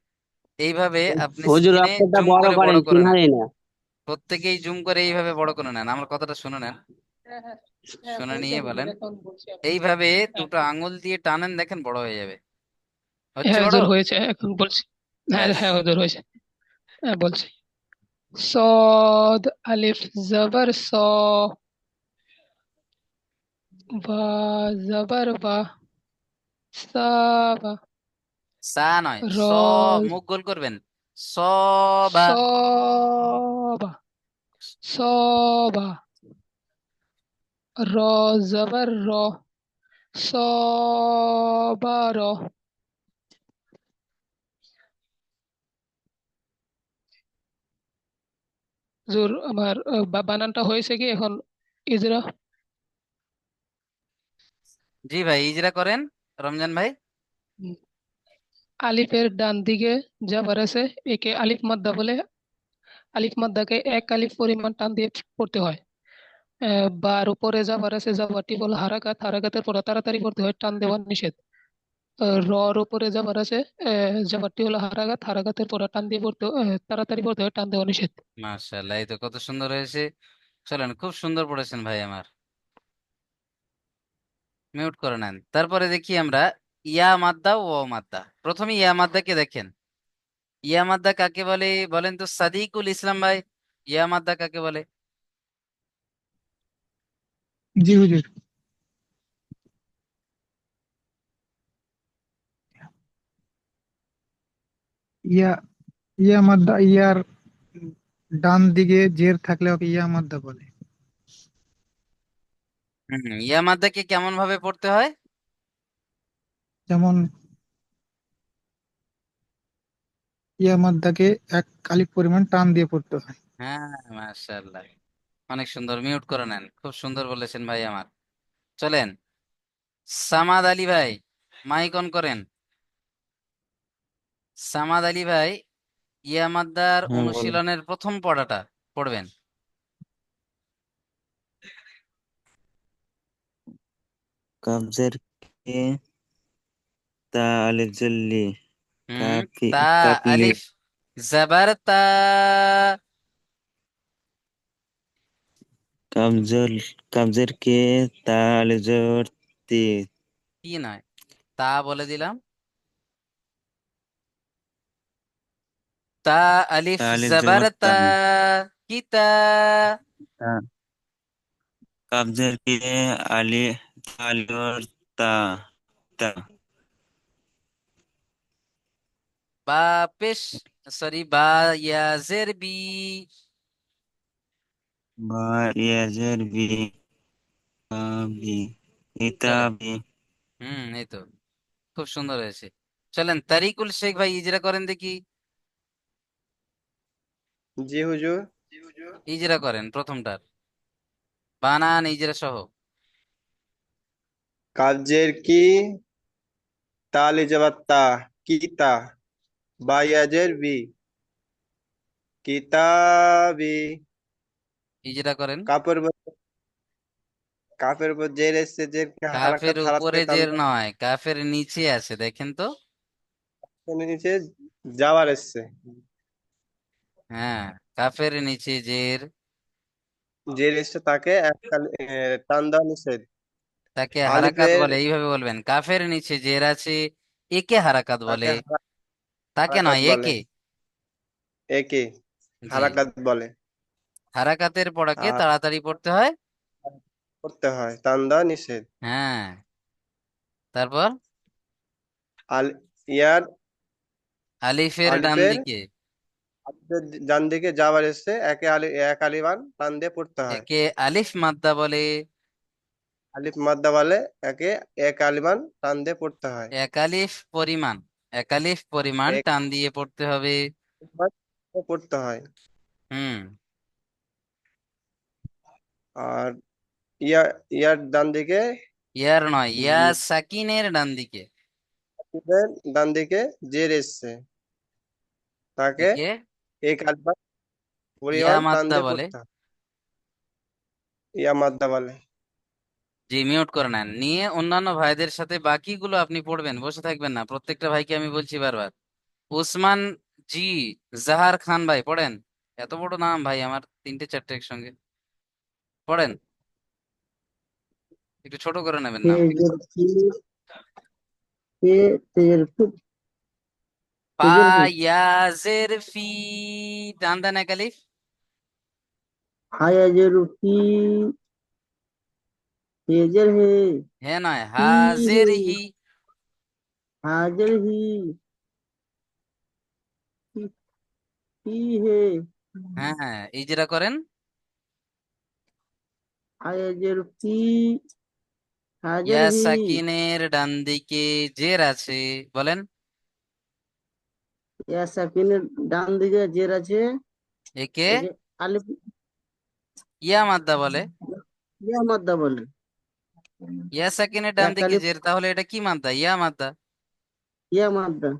Speaker 1: এইভাবে আপনি
Speaker 11: হুজুর
Speaker 1: স্ক্রিনে
Speaker 11: অক্ষরটা
Speaker 1: জুম
Speaker 11: বড়
Speaker 1: করে বড়
Speaker 11: করেন,
Speaker 1: করে নেন।
Speaker 11: চিনহারি না।
Speaker 1: প্রত্যেকেই জুম করে এইভাবে বড় করে নেন, আমার কথাটা শুনে নেন।
Speaker 15: হ্যাঁ হ্যাঁ হ্যাঁ,
Speaker 1: শুনে
Speaker 15: হয়েছে
Speaker 1: নিয়ে
Speaker 15: হুজুর,
Speaker 1: বলেন।
Speaker 15: এখন বলছি এখন।
Speaker 1: এইভাবে
Speaker 15: হ্যাঁ
Speaker 1: দুটো আঙুল দিয়ে টানেন, দেখেন বড় হয়ে যাবে। হচ্ছে
Speaker 15: হ্যাঁ
Speaker 1: বড়।
Speaker 15: হুজুর, হয়েছে, এখন বলছি। হ্যাঁ
Speaker 1: ব্যাস।
Speaker 15: হ্যাঁ হুজুর, হয়েছে। হ্যাঁ বলছি। صاد আলিফ জবর স, বা জবর বা, সাবা,
Speaker 1: সা নয়,
Speaker 15: র
Speaker 1: স। মুখ গোল করবেন। স বা।
Speaker 15: সবা, সবা, র জবর র, সবার। জোর আমার বানানটা হয়েছে কি এখন? ইজরা।
Speaker 1: জি ভাই, ইজরা করেন রমজান ভাই।
Speaker 15: হুম। আলিফের ডান দিকে জবর আছে, একে আলিফ মাদ্দা বলে। আলিফ মাদ্দাকে এক আলিফ পরিমাণ টান দিয়ে পড়তে হয়। বার উপরে জবর আছে, জবরটি বলে হারাকাত। হারাকাতের পর তাড়াতাড়ি পড়তে হয়, টান দেওয়া নিষেধ। রর উপরে জবর আছে, জবরটি হলো হারাকাত। হারাকাতের পর টান দিয়ে পড়তে তাড়াতাড়ি পড়তে হয়, টান দেওয়া নিষেধ।
Speaker 1: মাশাআল্লাহ, এই তো কত সুন্দর হয়েছে। চলেন, খুব সুন্দর পড়েছেন ভাই আমার। মিউট করে নেন। তারপরে দেখি আমরা ইয়া মাদ্দা ও অ মাদ্দা। প্রথমে ইয়া মাদ্দাকে দেখেন। ইয়া মাদ্দা কাকে বলে বলেন তো সাদিকুল ইসলাম ভাই? ইয়া মাদ্দা কাকে বলে?
Speaker 8: জি হুজুর।
Speaker 16: ইয়া ইয়া মাদ্দা ইয়ার ডান দিকে জের থাকলে ওকে ইয়া মাদ্দা বলে।
Speaker 1: ইয়া মাদ্দাকে কেমন ভাবে পড়তে হয়?
Speaker 16: যেমন ইয়া মাদ্দাকে এক আলিফ পরিমাণ টান দিয়ে পড়তে হয়।
Speaker 1: হ্যাঁ, মাশাআল্লাহ, অনেক সুন্দর। মিউট করে নেন, খুব সুন্দর বলেছেন ভাই আমার। চলেন, সামাদ আলী ভাই, মাইক অন করেন। সামাদ আলী ভাই, ইয়া মাদ্দার
Speaker 2: হ্যাঁ বলো।
Speaker 1: অনুশীলনের প্রথম পড়াটা পড়বেন।
Speaker 2: কাবজের কে তা আলিফ জল্লি
Speaker 1: হুম,
Speaker 2: কাফি
Speaker 1: তা
Speaker 2: কাপলি
Speaker 1: আলিফ জাবার তা।
Speaker 2: কাবজল কাবজের কে তা আলিফ জবর তি
Speaker 1: কি নয়, তা বলে দিলাম। তা আলিফ
Speaker 2: তা আলিফ
Speaker 1: জাবার
Speaker 2: জবর
Speaker 1: তা,
Speaker 2: তা
Speaker 1: কি তা।
Speaker 2: তা কাবজের কে আলি তা আলিফ জবর তা তা
Speaker 1: বা পেশ, সরি, বা ইয়াজের বি।
Speaker 2: বা ইয়াজের বি বি
Speaker 1: চলেন,
Speaker 2: ইতাবি
Speaker 1: এই তো খুব সুন্দর হয়েছে। চলেন, তারিকুল শেখ ভাই ইজরা করেন দেখি।
Speaker 17: জি হুজুর।
Speaker 1: ইজরা করেন প্রথমটার বানান ইজরা সহ।
Speaker 17: কাবজের কি তালি জবাব তা কিতা বায়াজের বি কিতাবি
Speaker 1: ইজরা করেন।
Speaker 17: কাপের উপর জের এসছে জেরকে
Speaker 1: কাফের
Speaker 17: হারাকাত
Speaker 1: উপরে
Speaker 17: হারাতে টান
Speaker 1: জের নয়, কাফের নিচে আছে, দেখেন তো।
Speaker 17: নিচে যাওয়ার এসছে
Speaker 1: হ্যাঁ, কাফের নিচে জের,
Speaker 17: জের এসছে তাকে টান দেওয়া নিষেধ।
Speaker 1: তাকে হারাকাত
Speaker 17: আলিফের
Speaker 1: বলে, এইভাবে বলবেন। কাফের নিচে জের আছে, একে হারাকাত বলে।
Speaker 17: তাকে
Speaker 1: তাকে
Speaker 17: হারাকাত
Speaker 1: নয়,
Speaker 17: বলে
Speaker 1: একে।
Speaker 17: একে
Speaker 1: জি,
Speaker 17: হারাকাত বলে।
Speaker 1: হারাকাতের পড়াকে
Speaker 17: আর
Speaker 1: তাড়াতাড়ি পড়তে হয়।
Speaker 17: করতে হয় টান দেওয়া নিষেধ।
Speaker 1: হ্যাঁ, তারপর
Speaker 17: আল ইয়ার
Speaker 1: আলিফের ডান
Speaker 17: আলিফের
Speaker 1: দিকে,
Speaker 17: আলিফের ডান দিকে যাওয়ার এসছে এক আলিফান টান দিয়ে পড়তে হয়।
Speaker 1: একে আলিফ মাদ্দা বলে।
Speaker 17: আলিফ মাদ্দা বলে একে এক আলিফান টান দিয়ে পড়তে হয়।
Speaker 1: এক আলিফ পরিমাণ, এক আলিফ পরিমাণ
Speaker 17: এক
Speaker 1: টান দিয়ে পড়তে হবে।
Speaker 17: আলিফান পড়তে হয়।
Speaker 1: হুম,
Speaker 17: আর ইয়া ইয়ার ডান দিকে
Speaker 1: ইয়ার নয়, ইয়া
Speaker 17: উম,
Speaker 1: সাকিনের ডান দিকে,
Speaker 17: আলিফের ডান দিকে জের এসছে তাকে
Speaker 1: একে
Speaker 17: এক আলিফান
Speaker 1: ইয়া
Speaker 17: পরিমাণ টান
Speaker 1: মাদ্দা
Speaker 17: দিয়ে
Speaker 1: বলে।
Speaker 17: পড়তে হয়। ইয়া মাদ্দা বলে।
Speaker 1: জি, মিউট করে নেন, নিয়ে অন্যান্য ভাইদের সাথে বাকিগুলো আপনি পড়বেন, বসে থাকবেন না। প্রত্যেকটা ভাইকে আমি বলছি বারবার। উসমান জি, জাহার খান ভাই পড়েন। এত বড় নাম ভাই আমার, তিনটে চারটে একসঙ্গে পড়েন। একটু ছোট করে নেবেন নাম।
Speaker 18: তেজের ফি তে তেজের ফি
Speaker 1: পা
Speaker 18: তেজের ফি
Speaker 1: ইয়াজের ফি, টান দেন এক আলিফ।
Speaker 18: হায়াজের ফি তেজের হে
Speaker 1: হ্যাঁ নয়,
Speaker 18: ফি হে
Speaker 1: হাজের হি।
Speaker 18: হাজের হি ফি ফি হে
Speaker 1: হ্যাঁ হ্যাঁ, ইজরা করেন।
Speaker 18: হায়াজের ফি হাজের
Speaker 1: ইয়া
Speaker 18: হি
Speaker 1: সাকিনের ডান দিকে জের আছে, বলেন।
Speaker 18: ইয়া সাকিনের ডান দিকে জের আছে
Speaker 1: একে
Speaker 18: একে আলিফ
Speaker 1: ইয়া মাদ্দা বলে।
Speaker 18: ইয়া মাদ্দা বলে।
Speaker 1: ইয়া সাকিনের ডান
Speaker 18: এক
Speaker 1: দিকে
Speaker 18: আলিফ
Speaker 1: জের, তাহলে এটা কি মাদ্দা? ইয়া মাদ্দা।
Speaker 18: ইয়া মাদ্দা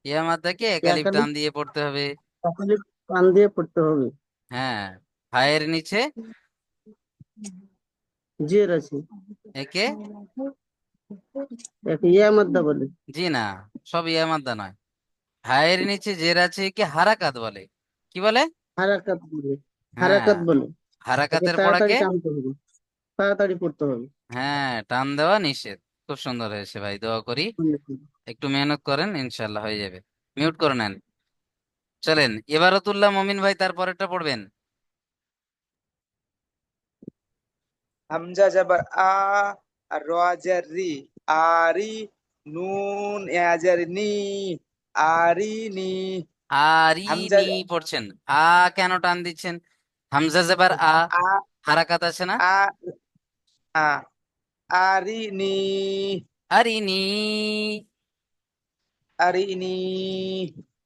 Speaker 1: ইয়া মাদ্দাকে এক
Speaker 18: এক
Speaker 1: আলিফ টান
Speaker 18: আলিফ
Speaker 1: দিয়ে পড়তে হবে।
Speaker 18: এক আলিফ টান দিয়ে পড়তে হবে।
Speaker 1: হ্যাঁ, হায়ের নিচে
Speaker 18: জের আছে
Speaker 1: একে,
Speaker 18: একে ইয়া মাদ্দা বলে।
Speaker 1: জি না, সব ইয়া মাদ্দা নয়। হায়ের নিচে জের আছে, একে হারাকাত বলে। কি বলে?
Speaker 18: হারাকাত বলে।
Speaker 1: হ্যাঁ,
Speaker 18: হারাকাত বলে। একে
Speaker 1: হারাকাতের
Speaker 18: তাড়াতাড়ি
Speaker 1: পড়াকে
Speaker 18: টানতে হবে, তাড়াতাড়ি পড়তে হবে।
Speaker 1: হ্যাঁ টান দেওয়া নিষেধ। খুব সুন্দর হয়েছে ভাই, দোয়া করি একটু মেহনত করেন, ইনশাল্লাহ হয়ে যাবে। মিউট করে নেন। চলেন, এবারতুল্লাহ মমিন ভাই তারপরেরটা পড়বেন।
Speaker 3: হামজা জবর আর র জের রি আরি নুন ইয়াজের নি আরিনি হামজা
Speaker 1: আরিনি পড়ছেন। আ কেন টান দিচ্ছেন? হামজা জেবার আ,
Speaker 3: আ
Speaker 1: হারাকাত আছে না?
Speaker 3: আ আ আরিনি
Speaker 1: আরিনি।
Speaker 3: আরিনি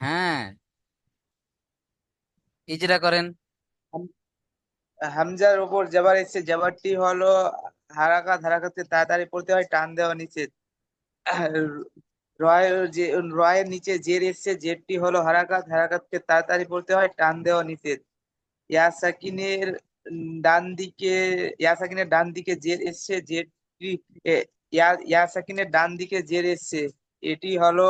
Speaker 1: হ্যাঁ, ইজরা করেন।
Speaker 3: হামজার উপর জবর এসেছে, জবরটি হলো হারাকাত, হারাকাতকে তাড়াতাড়ি পড়তে হয়, টান দেওয়া নিষেধ। রয়ের যে রয়ের নিচে জের এসেছে, জেরটি হলো হারাকাত, হারাকাতকে তাড়াতাড়ি পড়তে হয়, টান দেওয়া নিষেধ। ইয়া সাকিনের ডান দিকে, ইয়া সাকিনের ডান দিকে জের এসছে, জেরটি ইয়া সাকিনের ডান দিকে জের এসছে, এটি হলো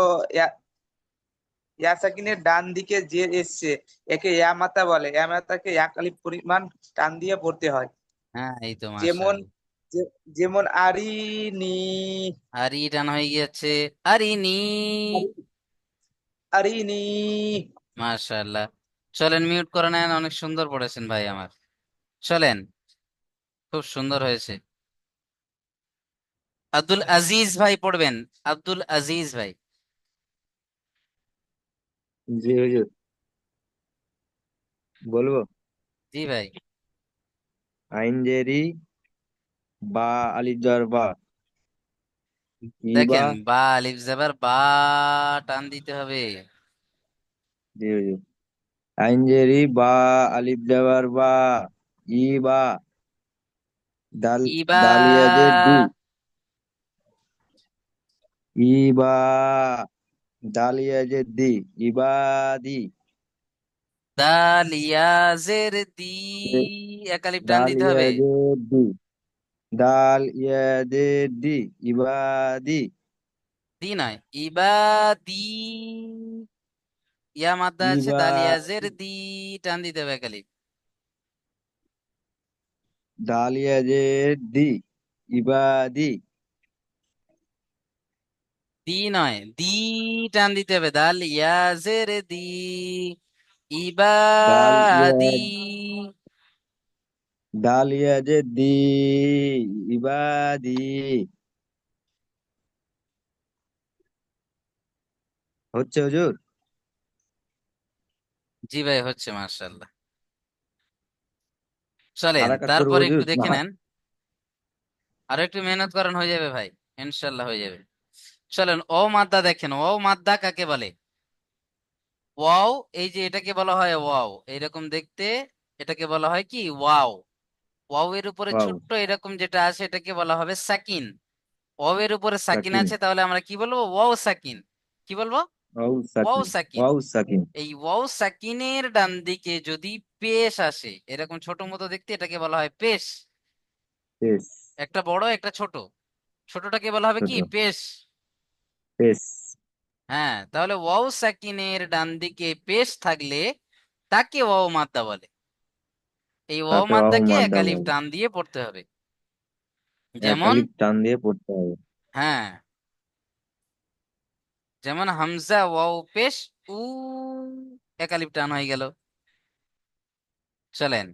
Speaker 3: ইয়া সাকিনের ডান দিকে জের এসছে, একে ইয়া মাতা বলে। ইয়া মাতাকে এক আলিফ পরিমাণ টান দিয়ে পড়তে হয়।
Speaker 1: হ্যাঁ, এই তো
Speaker 3: যেমন
Speaker 1: মাশাআল্লাহ।
Speaker 3: যেমন আরিনি,
Speaker 1: আরি টান হয়ে গিয়েছে। আরিনি।
Speaker 3: আরিনি।
Speaker 1: মাশাআল্লাহ। চলেন মিউট করে নেন, অনেক সুন্দর পড়েছেন ভাই আমার। চলেন, খুব সুন্দর হয়েছে। আব্দুল আজিজ ভাই পড়বেন। আব্দুল আজিজ ভাই।
Speaker 2: জি হুজুর, বলবো।
Speaker 1: জি ভাই।
Speaker 2: আইন জেরি, বা আলিফ জবর বা, ইবা।
Speaker 1: দেখেন, বা আলিফ জবর বা, টান দিতে হবে।
Speaker 2: জি হুজুর, আইন জেরি, বা আলিফ জবর বা, ইবা। দাল,
Speaker 1: ইবা।
Speaker 2: দালিয়া যে দি, ইবা। দালিয়া যে দি, ইবাদি।
Speaker 1: দালিয়াজের দি, এক আলিফ টান দিতে
Speaker 2: দালিয়া
Speaker 1: হবে।
Speaker 2: যে দি, দাল ইয়া যে দি, ইবাদি।
Speaker 1: দি নয়, ইবাদি। ইয়া মাদ্দা আছে,
Speaker 2: ইবা,
Speaker 1: দালিয়াজের দি, টান দিতে হবে এক আলিফ।
Speaker 2: দালিয়া যে দি, ইবাদি।
Speaker 1: দি নয়, দি টান দিতে হবে। দালিয়াজের দি,
Speaker 2: দাল ইয়া,
Speaker 1: ইবাদি।
Speaker 2: দালিয়া যে দি, ইবাদি। হচ্ছে হুজুর?
Speaker 1: জি ভাই, হচ্ছে মাশাআল্লাহ। চলেন
Speaker 2: হারাকাত করবো
Speaker 1: তারপরে
Speaker 2: হুজুর
Speaker 1: একটু
Speaker 2: না?
Speaker 1: দেখে নেন। আরো একটু মেহনত করেন, হয়ে যাবে ভাই, ইনশাল্লাহ হয়ে যাবে। চলেন, ও মাদ্দা দেখেন। ও মাদ্দা কাকে বলে? ওয়াও, এই যে এটাকে বলা হয় ওয়াও, এইরকম দেখতে। এটাকে বলা হয় কি? ওয়াও। ওয়াও এর উপরে
Speaker 2: ওয়াও,
Speaker 1: ছোট্ট এরকম যেটা আছে, এটাকে বলা হবে সাকিন। ওয়াও এর উপরে সাকিন
Speaker 2: সাকিন।
Speaker 1: আছে, তাহলে আমরা কি বলবো? ওয়াও সাকিন। কি বলবো?
Speaker 2: ওয়াও
Speaker 1: ওয়াও
Speaker 2: সাকিন,
Speaker 1: সাকিন।
Speaker 2: ওয়াও সাকিন।
Speaker 1: এই ওয়াও সাকিনের ডান দিকে যদি পেশ আসে, এরকম ছোট মতো দেখতে, এটাকে বলা হয় পেশ।
Speaker 2: পেশ,
Speaker 1: একটা বড় একটা ছোট, ছোটটাকে বলা হবে
Speaker 2: ছোট,
Speaker 1: কি? পেশ।
Speaker 2: পেশ।
Speaker 1: হ্যাঁ, তাহলে ওয়াও সাকিনের ডান দিকে পেশ থাকলে তাকে ওয়াও মাদ্দা বলে। এই ওয়াও
Speaker 2: তাকে ওয়াও
Speaker 1: মাদ্দাকে এক
Speaker 2: মাদ্দা
Speaker 1: আলিফ
Speaker 2: বলে।
Speaker 1: টান দিয়ে পড়তে হবে।
Speaker 2: এক
Speaker 1: যেমন,
Speaker 2: আলিফ টান দিয়ে পড়তে হবে।
Speaker 1: হ্যাঁ, যেমন হামজা ওয়াও পেশ উ, এক আলিফ টান হয়ে গেল। চলেন,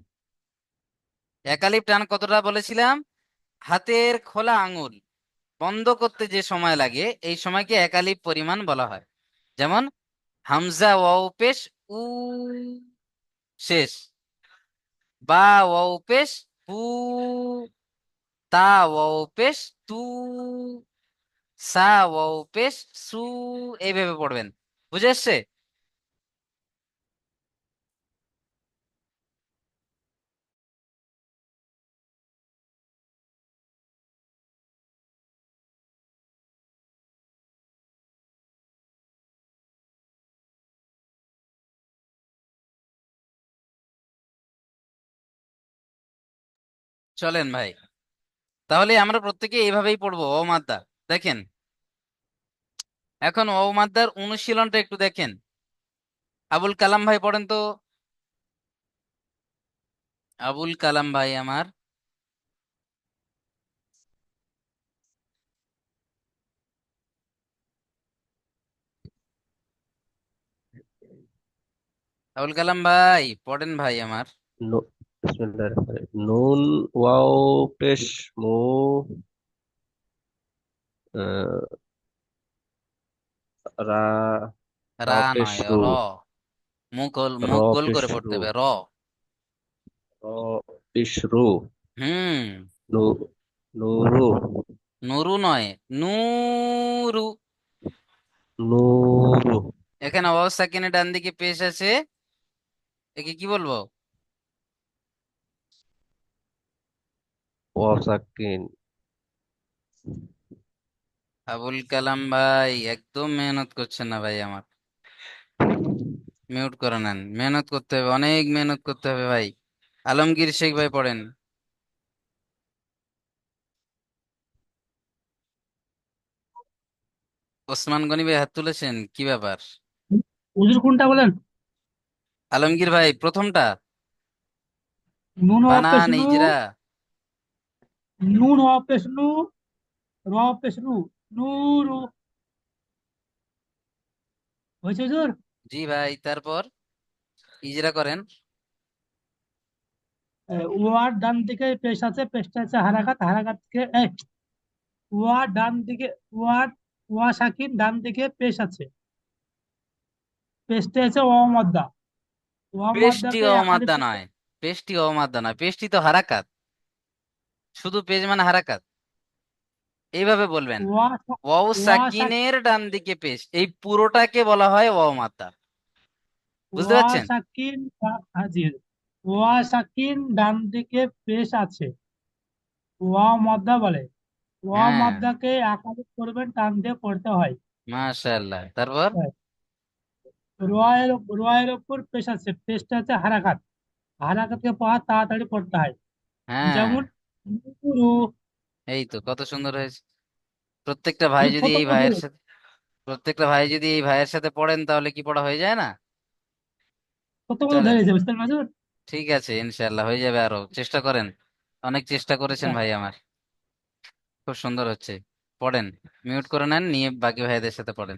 Speaker 1: এক আলিফ টান কতটা বলেছিলাম? হাতের খোলা আঙুল বন্ধ করতে যে সময় লাগে, এই সময়কে এক আলিফ পরিমাণ বলা হয়। যেমন হামজা ওয়াও পেশ উ, শেষ। বা ওয়াও পেশ বু, তা ওয়াও পেশ তু, সা ওয়াও পেশ সু, এইভাবে পড়বেন। বুঝে এসছে? চলেন ভাই, তাহলে আমরা প্রত্যেকে এইভাবেই পড়বো ও মাদ্দা। দেখেন, এখন ও মাদ্দার অনুশীলনটা একটু দেখেন। আবুল কালাম ভাই পড়েন তো। আবুল কালাম ভাই আমার। আবুল কালাম ভাই পড়েন ভাই আমার।
Speaker 14: বিসমিল্লাহির রহমানির রহিম। নুন ওয়াও পেশ মু, আহ, রা রা
Speaker 1: রা
Speaker 14: পেশ
Speaker 1: নয়,
Speaker 14: রু,
Speaker 1: র।
Speaker 4: র
Speaker 1: মুখ গোল
Speaker 4: পেশ
Speaker 1: করে পড়তে
Speaker 4: রু
Speaker 1: হবে।
Speaker 4: র পেশ রু
Speaker 1: হুম।
Speaker 4: নু নুরু
Speaker 1: নুরু নয়, নূরু।
Speaker 4: নূরু
Speaker 1: এখানে ওয়াও সাকিনের ডান দিকে পেশ আছে, একে কি বলবো?
Speaker 4: ওয়াও সাকিন
Speaker 1: আবুল কালাম ভাই একদম মেহনত করছেন না ভাই আমার। মিউট করে নেন, মেহনত করতে হবে, অনেক মেহনত করতে হবে ভাই। আলমগীর শেখ ভাই পড়েন। ওসমান গনি ভাই হাত তুলেছেন, কি ব্যাপার?
Speaker 5: হুজুর কোনটা বলেন?
Speaker 1: আলমগীর ভাই প্রথমটা,
Speaker 5: নুন ওয়াও পেশ
Speaker 1: বানান
Speaker 5: নু,
Speaker 1: ইজরা।
Speaker 5: নুন ওয়াও পেশ নু, র পেশ রু, নুরু। হয়েছে হুজুর?
Speaker 1: জি ভাই, তারপর ইজরা করেন।
Speaker 5: ওয়ার ডান দিকে পেশ আছে, পেশটা আছে হারাকাত, হারাকাতকে ওয়া ডান দিকে, ওয়া ওয়া সাকিন ডান দিকে পেশ আছে, পেশটা আছে ওয়া মাদ্দা, ওয়া
Speaker 1: পেশটি
Speaker 5: মাদ্দাকে এক আলিফ
Speaker 1: অমাদ্দা নয়, পেশটি অমাদ্দা নয়, পেশটি তো হারাকাত। শুধু পেজ মানে হারাকাত, এইভাবে বলবেন।
Speaker 5: ওয়া
Speaker 1: ওয়াও
Speaker 5: ওয়া সাকিন,
Speaker 1: সাকিনের ডান দিকে পেশ, এই পুরোটাকে বলা হয় ওয়াও মাদ্দা। বুঝতে
Speaker 5: ওয়া
Speaker 1: পারছেন?
Speaker 5: সাকিন জি, ওয়া সাকিন ডান দিকে পেশ আছে, ওয়া মাদ্দা বলে। ওয়া
Speaker 1: হ্যাঁ,
Speaker 5: মাদ্দাকে এক আলিফ করবেন, টান দিয়ে পড়তে হয়।
Speaker 1: মাশাআল্লাহ। তারপর
Speaker 5: রয়ের রয়ের উপর পেশ আছে, পেশটা আছে হারাকাত, হারাকাতকে পড়া তাড়াতাড়ি পড়তে হয়।
Speaker 1: হ্যাঁ,
Speaker 5: যেমন নুরু।
Speaker 1: এই তো কত সুন্দর হয়েছে। প্রত্যেকটা ভাই যদি এই
Speaker 5: কতগুলো
Speaker 1: ভাইয়ের
Speaker 5: ধরে,
Speaker 1: সাথে প্রত্যেকটা ভাই যদি এই ভাইয়ের সাথে পড়েন তাহলে কি পড়া হয়ে যায় না?
Speaker 5: কতগুলো
Speaker 1: চলেন,
Speaker 5: ধরেছে বুঝতে পারছেন?
Speaker 1: ঠিক আছে, ইনশাআল্লাহ হয়ে যাবে, আরো চেষ্টা করেন। অনেক চেষ্টা করেছেন ভাই আমার, খুব সুন্দর হচ্ছে। পড়েন, মিউট করে নেন, নিয়ে বাকি ভাইদের সাথে পড়েন।